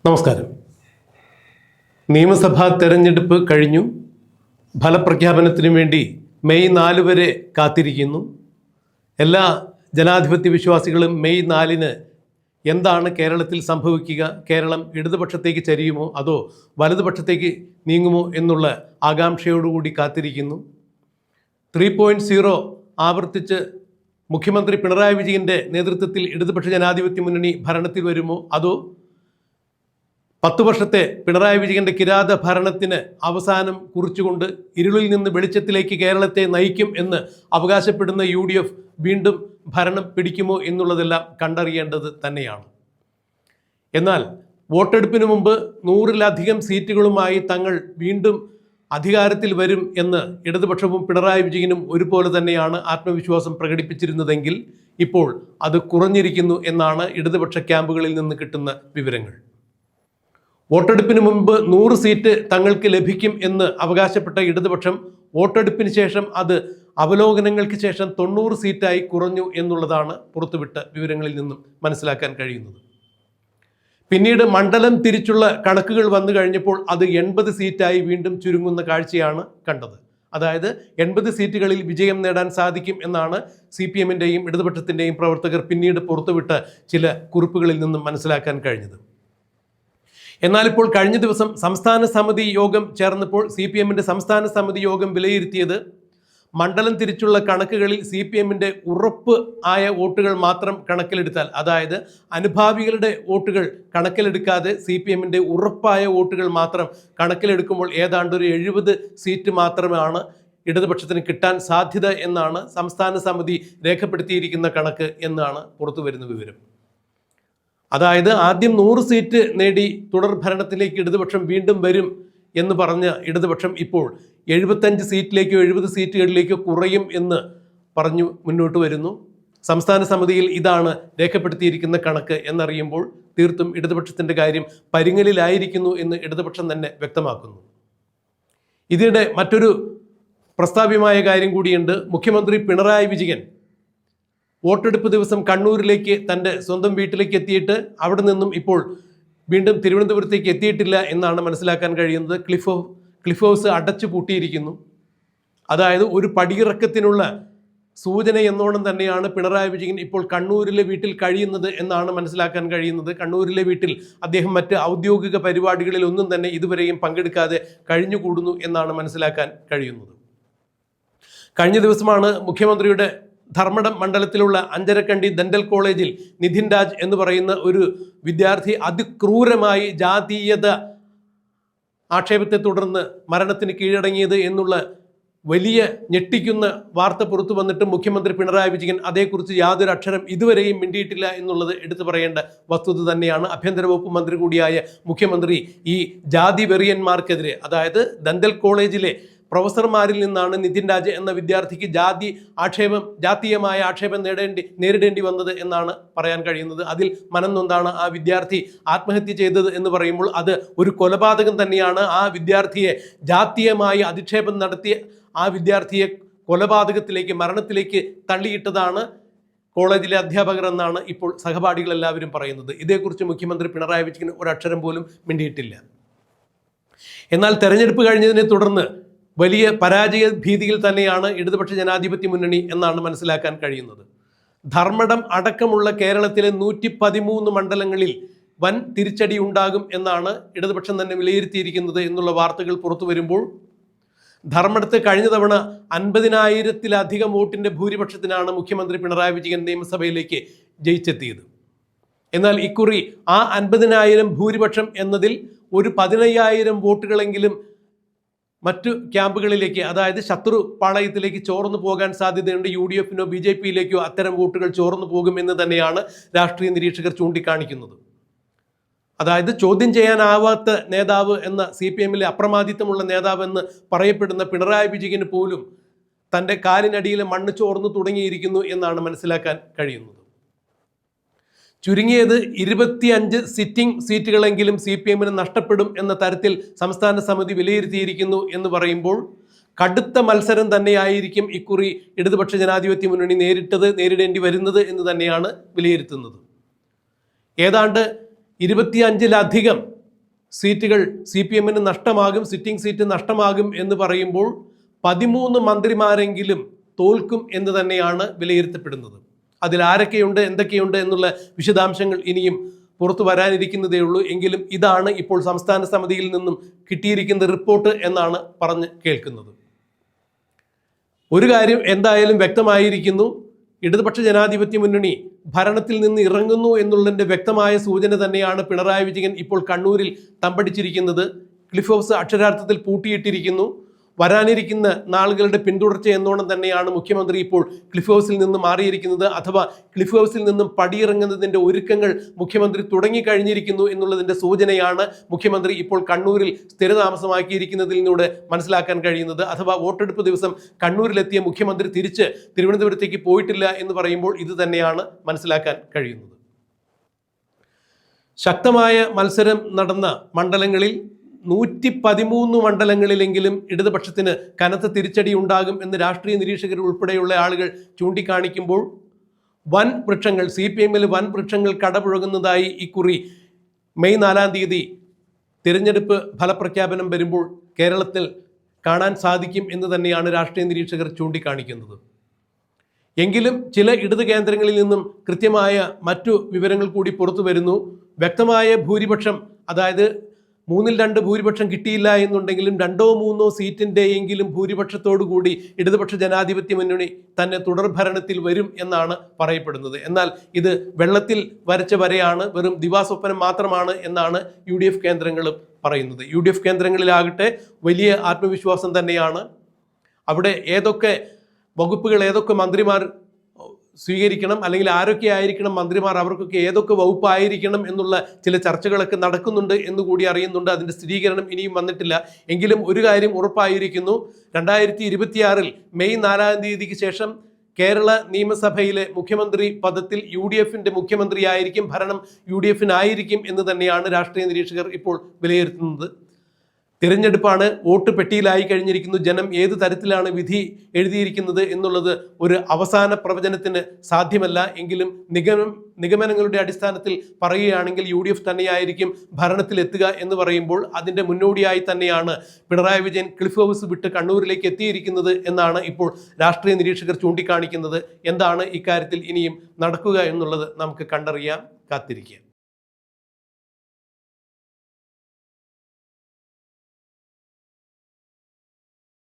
നമസ്കാരം. നിയമസഭാ തെരഞ്ഞെടുപ്പ് കഴിഞ്ഞു. ഫലപ്രഖ്യാപനത്തിനു വേണ്ടി മെയ് 4 വരെ കാത്തിരിക്കുന്നു. എല്ലാ ജനാധിപത്യ വിശ്വാസികളും മെയ് 4-ന് എന്താണ് കേരളത്തിൽ സംഭവിക്കുക, കേരളം ഇടതുപക്ഷത്തേക്ക് ചരിയുമോ അതോ വലതുപക്ഷത്തേക്ക് നീങ്ങുമോ എന്നുള്ള ആകാംക്ഷയോടുകൂടി കാത്തിരിക്കുന്നു. 3.0 ആവർത്തിച്ച് മുഖ്യമന്ത്രി പിണറായി വിജയൻ്റെ നേതൃത്വത്തിൽ ഇടതുപക്ഷ ജനാധിപത്യ മുന്നണി ഭരണത്തിൽ വരുമോ അതോ 10 വർഷത്തെ പിണറായി വിജയൻ്റെ കിരാത ഭരണത്തിന് അവസാനം കുറിച്ചുകൊണ്ട് ഇരുളിൽ നിന്ന് വെളിച്ചത്തിലേക്ക് കേരളത്തെ നയിക്കും എന്ന് അവകാശപ്പെടുന്ന UDF വീണ്ടും ഭരണം പിടിക്കുമോ എന്നുള്ളതെല്ലാം കണ്ടറിയേണ്ടത് തന്നെയാണ്. എന്നാൽ വോട്ടെടുപ്പിന് മുമ്പ് 100-ലധികം സീറ്റുകളുമായി തങ്ങൾ വീണ്ടും അധികാരത്തിൽ വരും എന്ന് ഇടതുപക്ഷവും പിണറായി വിജയനും ഒരുപോലെ തന്നെയാണ് ആത്മവിശ്വാസം പ്രകടിപ്പിച്ചിരുന്നതെങ്കിൽ ഇപ്പോൾ അത് കുറഞ്ഞിരിക്കുന്നു എന്നാണ് ഇടതുപക്ഷ ക്യാമ്പുകളിൽ നിന്ന് കിട്ടുന്ന വിവരങ്ങൾ. വോട്ടെടുപ്പിന് മുമ്പ് 100 സീറ്റ് തങ്ങൾക്ക് ലഭിക്കും എന്ന് അവകാശപ്പെട്ട ഇടതുപക്ഷം വോട്ടെടുപ്പിന് ശേഷം അത് അവലോകനങ്ങൾക്ക് ശേഷം 90 സീറ്റായി കുറഞ്ഞു എന്നുള്ളതാണ് പുറത്തുവിട്ട വിവരങ്ങളിൽ നിന്നും മനസ്സിലാക്കാൻ കഴിയുന്നത്. പിന്നീട് മണ്ഡലം തിരിച്ചുള്ള കണക്കുകൾ വന്നു കഴിഞ്ഞപ്പോൾ അത് 80 സീറ്റായി വീണ്ടും ചുരുങ്ങുന്ന കാഴ്ചയാണ് കണ്ടത്. അതായത് 80 സീറ്റുകളിൽ വിജയം നേടാൻ സാധിക്കും എന്നാണ് CPM-ൻ്റെയും ഇടതുപക്ഷത്തിൻ്റെയും പ്രവർത്തകർ പിന്നീട് പുറത്തുവിട്ട ചില കുറിപ്പുകളിൽ നിന്നും മനസ്സിലാക്കാൻ കഴിഞ്ഞത്. എന്നാൽ ഇപ്പോൾ കഴിഞ്ഞ ദിവസം സംസ്ഥാന സമിതി യോഗം ചേർന്നപ്പോൾ CPM-ൻ്റെ സംസ്ഥാന സമിതി യോഗം വിലയിരുത്തിയത് മണ്ഡലം തിരിച്ചുള്ള കണക്കുകളിൽ CPM-ൻ്റെ ഉറപ്പ് ആയ വോട്ടുകൾ മാത്രം കണക്കിലെടുത്താൽ, അതായത് അനുഭാവികളുടെ വോട്ടുകൾ കണക്കിലെടുക്കാതെ CPM-ൻ്റെ ഉറപ്പായ വോട്ടുകൾ മാത്രം കണക്കിലെടുക്കുമ്പോൾ ഏതാണ്ട് ഒരു 70 സീറ്റ് മാത്രമാണ് ഇടതുപക്ഷത്തിന് കിട്ടാൻ സാധ്യത എന്നാണ് സംസ്ഥാന സമിതി രേഖപ്പെടുത്തിയിരിക്കുന്ന കണക്ക് എന്നാണ് പുറത്തു വരുന്ന വിവരം. അതായത് ആദ്യം 100 സീറ്റ് നേടി തുടർ ഭരണത്തിലേക്ക് ഇടതുപക്ഷം വീണ്ടും വരും എന്ന് പറഞ്ഞ ഇടതുപക്ഷം ഇപ്പോൾ 75 സീറ്റിലേക്കോ 70 സീറ്റുകളിലേക്കോ കുറയും എന്ന് പറഞ്ഞു മുന്നോട്ട് വരുന്നു. സംസ്ഥാന സമിതിയിൽ ഇതാണ് രേഖപ്പെടുത്തിയിരിക്കുന്ന കണക്ക് എന്നറിയുമ്പോൾ തീർത്തും ഇടതുപക്ഷത്തിൻ്റെ കാര്യം പരിങ്ങലിലായിരിക്കുന്നു എന്ന് ഇടതുപക്ഷം തന്നെ വ്യക്തമാക്കുന്നു. ഇതിനിടെ മറ്റൊരു പ്രസ്താവ്യമായ കാര്യം കൂടിയുണ്ട്. മുഖ്യമന്ത്രി പിണറായി വിജയൻ വോട്ടെടുപ്പ് ദിവസം കണ്ണൂരിലേക്ക് തൻ്റെ സ്വന്തം വീട്ടിലേക്ക് എത്തിയിട്ട് അവിടെ നിന്നും ഇപ്പോൾ വീണ്ടും തിരുവനന്തപുരത്തേക്ക് എത്തിയിട്ടില്ല എന്നാണ് മനസ്സിലാക്കാൻ കഴിയുന്നത്. ക്ലിഫ് ഹൗസ് അടച്ചു പൂട്ടിയിരിക്കുന്നു. അതായത് ഒരു പടിയിറക്കത്തിനുള്ള സൂചന എന്നോണം തന്നെയാണ് പിണറായി വിജയൻ ഇപ്പോൾ കണ്ണൂരിലെ വീട്ടിൽ കഴിയുന്നത് എന്നാണ് മനസ്സിലാക്കാൻ കഴിയുന്നത്. കണ്ണൂരിലെ വീട്ടിൽ അദ്ദേഹം മറ്റ് ഔദ്യോഗിക പരിപാടികളിൽ ഒന്നും തന്നെ ഇതുവരെയും പങ്കെടുക്കാതെ കഴിഞ്ഞുകൂടുന്നു എന്നാണ് മനസ്സിലാക്കാൻ കഴിയുന്നത്. കഴിഞ്ഞ ദിവസമാണ് മുഖ്യമന്ത്രിയുടെ ധർമ്മടം മണ്ഡലത്തിലുള്ള അഞ്ചരക്കണ്ടി ദന്തൽ കോളേജിൽ നിധിൻ രാജ് എന്ന് പറയുന്ന ഒരു വിദ്യാർത്ഥി അതിക്രൂരമായി ജാതീയത ആക്ഷേപത്തെ തുടർന്ന് മരണത്തിന് കീഴടങ്ങിയത് എന്നുള്ള വലിയ ഞെട്ടിക്കുന്ന വാർത്ത പുറത്തു വന്നിട്ട് മുഖ്യമന്ത്രി പിണറായി വിജയൻ അതേക്കുറിച്ച് യാതൊരു അക്ഷരം ഇതുവരെയും മിണ്ടിയിട്ടില്ല എന്നുള്ളത് എടുത്തു പറയേണ്ട വസ്തുത തന്നെയാണ്. ആഭ്യന്തര വകുപ്പ് മന്ത്രി കൂടിയായ മുഖ്യമന്ത്രി ഈ ജാതി വെറിയന്മാർക്കെതിരെ, അതായത് ദന്തൽ കോളേജിലെ പ്രൊഫസർമാരിൽ നിന്നാണ് നിധിൻ രാജ് എന്ന വിദ്യാർത്ഥിക്ക് ജാതീയമായ ആക്ഷേപം നേരിടേണ്ടി വന്നത് എന്നാണ് പറയാൻ കഴിയുന്നത്. അതിൽ മനം നൊന്താണ് ആ വിദ്യാർത്ഥി ആത്മഹത്യ ചെയ്തത് എന്ന് പറയുമ്പോൾ അത് ഒരു കൊലപാതകം തന്നെയാണ്. ആ വിദ്യാർത്ഥിയെ ജാതീയമായി അധിക്ഷേപം നടത്തി ആ വിദ്യാർത്ഥിയെ കൊലപാതകത്തിലേക്ക്, മരണത്തിലേക്ക് തള്ളിയിട്ടതാണ് കോളേജിലെ അധ്യാപകർ എന്നാണ് ഇപ്പോൾ സഹപാഠികൾ എല്ലാവരും പറയുന്നത്. ഇതേക്കുറിച്ച് മുഖ്യമന്ത്രി പിണറായി വിജയൻ ഒരക്ഷരം പോലും മിണ്ടിയിട്ടില്ല. എന്നാൽ തെരഞ്ഞെടുപ്പ് കഴിഞ്ഞതിനെ തുടർന്ന് വലിയ പരാജയ ഭീതിയിൽ തന്നെയാണ് ഇടതുപക്ഷ ജനാധിപത്യ മുന്നണി എന്നാണ് മനസ്സിലാക്കാൻ കഴിയുന്നത്. ധർമ്മടം അടക്കമുള്ള കേരളത്തിലെ 113 മണ്ഡലങ്ങളിൽ വൻ തിരിച്ചടി ഉണ്ടാകും എന്നാണ് ഇടതുപക്ഷം തന്നെ വിലയിരുത്തിയിരിക്കുന്നത് എന്നുള്ള വാർത്തകൾ പുറത്തു വരുമ്പോൾ ധർമ്മടത്ത് കഴിഞ്ഞ തവണ 50,000-ലധികം വോട്ടിൻ്റെ ഭൂരിപക്ഷത്തിനാണ് മുഖ്യമന്ത്രി പിണറായി വിജയൻ നിയമസഭയിലേക്ക് ജയിച്ചെത്തിയത്. എന്നാൽ ഇക്കുറി ആ 50,000 ഭൂരിപക്ഷം എന്നതിൽ ഒരു 15,000 വോട്ടുകളെങ്കിലും മറ്റു ക്യാമ്പുകളിലേക്ക്, അതായത് ശത്രു പാളയത്തിലേക്ക് ചോർന്നു പോകാൻ സാധ്യതയുണ്ട്. UDF-നോ BJP-യിലേക്കോ അത്തരം വോട്ടുകൾ ചോർന്നു പോകുമെന്ന് തന്നെയാണ് രാഷ്ട്രീയ നിരീക്ഷകർ ചൂണ്ടിക്കാണിക്കുന്നത്. അതായത് ചോദ്യം ചെയ്യാനാവാത്ത നേതാവ് എന്ന CPM-ലെ അപ്രമാദിത്വമുള്ള നേതാവ് എന്ന് പറയപ്പെടുന്ന പിണറായി വിജയന് പോലും തൻ്റെ കാലിനടിയിലെ മണ്ണ് ചോർന്നു തുടങ്ങിയിരിക്കുന്നു എന്നാണ് മനസ്സിലാക്കാൻ കഴിയുന്നത്. ചുരുങ്ങിയത് 25 സിറ്റിംഗ് സീറ്റുകളെങ്കിലും CPM-ന് നഷ്ടപ്പെടും എന്ന തരത്തിൽ സംസ്ഥാന സമിതി വിലയിരുത്തിയിരിക്കുന്നു എന്ന് പറയുമ്പോൾ കടുത്ത മത്സരം തന്നെയായിരിക്കും ഇക്കുറി ഇടതുപക്ഷ ജനാധിപത്യ മുന്നണി നേരിടേണ്ടി വരുന്നത് എന്ന് തന്നെയാണ് വിലയിരുത്തുന്നത്. ഏതാണ്ട് 25-ലധികം സീറ്റുകൾ CPM നഷ്ടമാകും, സിറ്റിംഗ് സീറ്റ് നഷ്ടമാകും എന്ന് പറയുമ്പോൾ 13 മന്ത്രിമാരെങ്കിലും തോൽക്കും എന്ന് തന്നെയാണ് വിലയിരുത്തപ്പെടുന്നത്. അതിൽ ആരൊക്കെയുണ്ട്, എന്തൊക്കെയുണ്ട് എന്നുള്ള വിശദാംശങ്ങൾ ഇനിയും പുറത്തു വരാനിരിക്കുന്നതേ ഉള്ളൂ. എങ്കിലും ഇതാണ് ഇപ്പോൾ സംസ്ഥാന സമിതിയിൽ നിന്നും കിട്ടിയിരിക്കുന്ന റിപ്പോർട്ട് എന്നാണ് പറഞ്ഞ് കേൾക്കുന്നത്. ഒരു കാര്യം എന്തായാലും വ്യക്തമായിരിക്കുന്നു, ഇടതുപക്ഷ ജനാധിപത്യ മുന്നണി ഭരണത്തിൽ നിന്ന് ഇറങ്ങുന്നു എന്നുള്ളതിൻ്റെ വ്യക്തമായ സൂചന തന്നെയാണ് പിണറായി വിജയൻ ഇപ്പോൾ കണ്ണൂരിൽ തമ്പടിച്ചിരിക്കുന്നത്. ക്ലിഫ് ഹൗസ് അക്ഷരാർത്ഥത്തിൽ പൂട്ടിയിട്ടിരിക്കുന്നു. വരാനിരിക്കുന്ന നാളുകളുടെ പിന്തുടർച്ച എന്നോണം തന്നെയാണ് മുഖ്യമന്ത്രി ഇപ്പോൾ ക്ലിഫ് ഹൗസിൽ നിന്ന് മാറിയിരിക്കുന്നത്. അഥവാ ക്ലിഫ് ഹൗസിൽ നിന്നും പടിയിറങ്ങുന്നതിൻ്റെ ഒരുക്കങ്ങൾ മുഖ്യമന്ത്രി തുടങ്ങിക്കഴിഞ്ഞിരിക്കുന്നു എന്നുള്ളതിൻ്റെ സൂചനയാണ് മുഖ്യമന്ത്രി ഇപ്പോൾ കണ്ണൂരിൽ സ്ഥിരതാമസമാക്കിയിരിക്കുന്നതിലൂടെ മനസ്സിലാക്കാൻ കഴിയുന്നത്. അഥവാ വോട്ടെടുപ്പ് ദിവസം കണ്ണൂരിലെത്തിയ മുഖ്യമന്ത്രി തിരിച്ച് തിരുവനന്തപുരത്തേക്ക് പോയിട്ടില്ല എന്ന് പറയുമ്പോൾ ഇത് തന്നെയാണ് മനസ്സിലാക്കാൻ കഴിയുന്നത്. ശക്തമായ മത്സരം നടന്ന മണ്ഡലങ്ങളിൽ 113 മണ്ഡലങ്ങളിലെങ്കിലും ഇടതുപക്ഷത്തിന് കനത്ത തിരിച്ചടി ഉണ്ടാകും എന്ന് രാഷ്ട്രീയ നിരീക്ഷകർ ഉൾപ്പെടെയുള്ള ആളുകൾ ചൂണ്ടിക്കാണിക്കുമ്പോൾ വൻ വൃക്ഷങ്ങൾ CPM വൻ വൃക്ഷങ്ങൾ കടപുഴകുന്നതായി ഇക്കുറി മെയ് 4-ാം തീയതി തിരഞ്ഞെടുപ്പ് ഫലപ്രഖ്യാപനം വരുമ്പോൾ കേരളത്തിൽ കാണാൻ സാധിക്കും എന്ന് തന്നെയാണ് രാഷ്ട്രീയ നിരീക്ഷകർ ചൂണ്ടിക്കാണിക്കുന്നത്. എങ്കിലും ചില ഇടത് കേന്ദ്രങ്ങളിൽ നിന്നും കൃത്യമായ മറ്റു വിവരങ്ങൾ കൂടി പുറത്തു വരുന്നു. വ്യക്തമായ ഭൂരിപക്ഷം, അതായത് 3/2 ഭൂരിപക്ഷം കിട്ടിയില്ല എന്നുണ്ടെങ്കിലും 2-3 സീറ്റിൻ്റെയെങ്കിലും ഭൂരിപക്ഷത്തോടു കൂടി ഇടതുപക്ഷ ജനാധിപത്യ മുന്നണി തന്നെ തുടർഭരണത്തിൽ വരും എന്നാണ് പറയപ്പെടുന്നത്. എന്നാൽ ഇത് വെള്ളത്തിൽ വരച്ച വരയാണ്, വെറും ദിവാസ്വപ്നം മാത്രമാണ് എന്നാണ് UDF കേന്ദ്രങ്ങളും പറയുന്നത്. UDF കേന്ദ്രങ്ങളിലാകട്ടെ വലിയ ആത്മവിശ്വാസം തന്നെയാണ്. അവിടെ ഏതൊക്കെ വകുപ്പുകൾ, ഏതൊക്കെ മന്ത്രിമാർ സ്വീകരിക്കണം, അല്ലെങ്കിൽ ആരൊക്കെ ആയിരിക്കണം മന്ത്രിമാർ, അവർക്കൊക്കെ ഏതൊക്കെ വകുപ്പായിരിക്കണം എന്നുള്ള ചില ചർച്ചകളൊക്കെ നടക്കുന്നുണ്ട് എന്നുകൂടി അറിയുന്നുണ്ട്. അതിൻ്റെ സ്ഥിരീകരണം ഇനിയും വന്നിട്ടില്ല. എങ്കിലും ഒരു കാര്യം ഉറപ്പായിരിക്കുന്നു, 2026 മെയ് 4-ാം തീയതിക്ക് ശേഷം കേരള നിയമസഭയിലെ മുഖ്യമന്ത്രി പദത്തിൽ UDFൻ്റെ മുഖ്യമന്ത്രിയായിരിക്കും, ഭരണം UDFനായിരിക്കും എന്ന് തന്നെയാണ് രാഷ്ട്രീയ നിരീക്ഷകർ ഇപ്പോൾ വിലയിരുത്തുന്നത്. തിരഞ്ഞെടുപ്പാണ്, വോട്ട് പെട്ടിയിലായി കഴിഞ്ഞിരിക്കുന്നു. ജനം ഏത് തരത്തിലാണ് വിധി എഴുതിയിരിക്കുന്നത് എന്നുള്ളത് ഒരു അവസാന പ്രവചനത്തിന് സാധ്യമല്ല. എങ്കിലും നിഗമനങ്ങളുടെ അടിസ്ഥാനത്തിൽ പറയുകയാണെങ്കിൽ UDF തന്നെയായിരിക്കും ഭരണത്തിലെത്തുക എന്ന് പറയുമ്പോൾ അതിൻ്റെ മുന്നോടിയായി തന്നെയാണ് പിണറായി വിജയൻ ക്ലിഫ് ഹൗസ് വിട്ട് കണ്ണൂരിലേക്ക് എത്തിയിരിക്കുന്നത് എന്നാണ് ഇപ്പോൾ രാഷ്ട്രീയ നിരീക്ഷകർ ചൂണ്ടിക്കാണിക്കുന്നത്. എന്താണ് ഇക്കാര്യത്തിൽ ഇനിയും നടക്കുക എന്നുള്ളത് നമുക്ക് കണ്ടറിയാം, കാത്തിരിക്കുക.